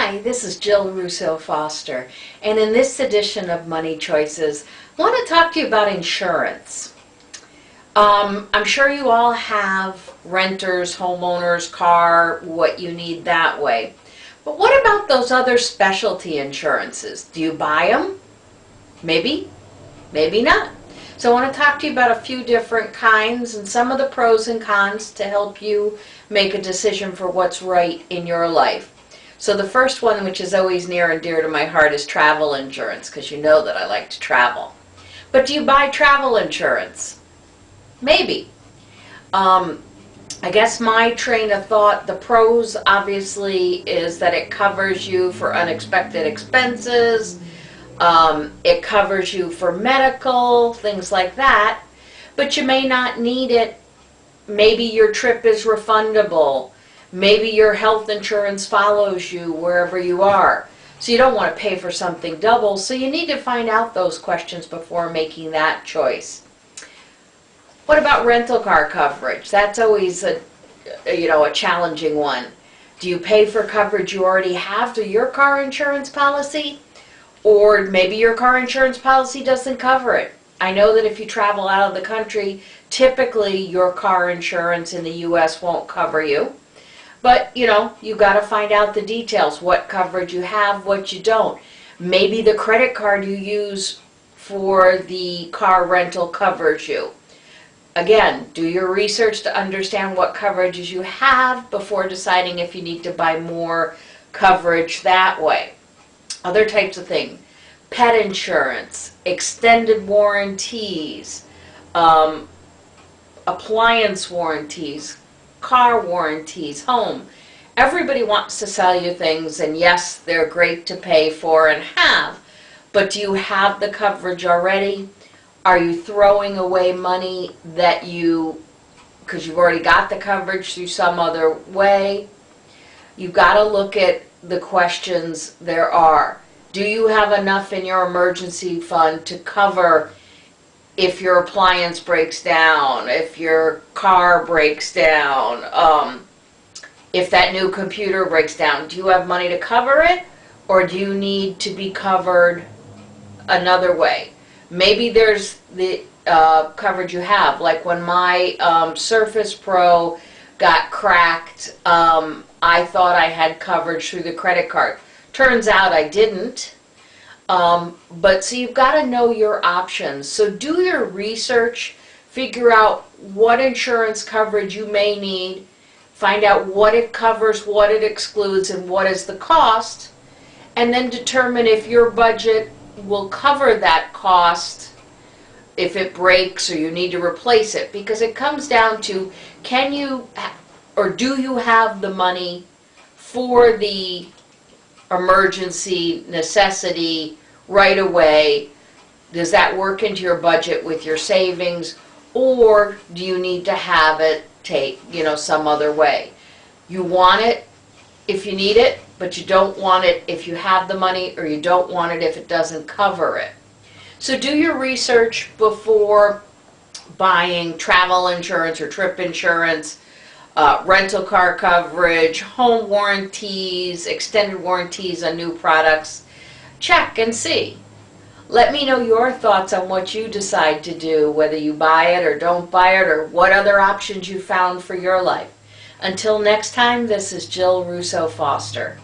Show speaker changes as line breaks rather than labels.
Hi, this is Jill Russo Foster, and in this edition of Money Choices, I want to talk to you about insurance. I'm sure you all have renters, homeowners, car, what you need that way. But what about those other specialty insurances? Do you buy them? Maybe, maybe not. So I want to talk to you about a few different kinds and some of the pros and cons to help you make a decision for what's right in your life. So the first one, which is always near and dear to my heart, is travel insurance, because you know that I like to travel. But do you buy travel insurance? Maybe. I guess my train of thought, the pros obviously is that it covers you for unexpected expenses. It covers you for medical, things like that. But you may not need it. Maybe your trip is refundable. Maybe your health insurance follows you wherever you are. So you don't want to pay for something double. So you need to find out those questions before making that choice. What about rental car coverage? That's always a challenging one. Do you pay for coverage you already have through your car insurance policy? Or maybe your car insurance policy doesn't cover it. I know that if you travel out of the country, typically your car insurance in the U.S. won't cover you. But, you got to find out the details, what coverage you have, what you don't. Maybe the credit card you use for the car rental covers you. Again, do your research to understand what coverages you have before deciding if you need to buy more coverage that way. Other types of things, pet insurance, extended warranties, appliance warranties, car warranties, home. Everybody wants to sell you things, and yes, they're great to pay for and have, but do you have the coverage already? Are you throwing away money because you've already got the coverage through some other way? You've got to look at the questions there are. Do you have enough in your emergency fund to cover if your appliance breaks down, if your car breaks down, if that new computer breaks down? Do you have money to cover it, or do you need to be covered another way? Maybe there's the coverage you have, like when my Surface Pro got cracked, I thought I had coverage through the credit card. Turns out I didn't. But so you've got to know your options. So do your research, figure out what insurance coverage you may need, find out what it covers, what it excludes, and what is the cost, and then determine if your budget will cover that cost if it breaks or you need to replace it. Because it comes down to, can you or do you have the money for the emergency necessity right away? Does that work into your budget with your savings, or do you need to have it some other way? You want it if you need it, but you don't want it if you have the money, or you don't want it if it doesn't cover it. So do your research before buying travel insurance or trip insurance, rental car coverage, home warranties, extended warranties on new products. Check and see. Let me know your thoughts on what you decide to do, whether you buy it or don't buy it, or what other options you found for your life. Until next time, this is Jill Russo Foster.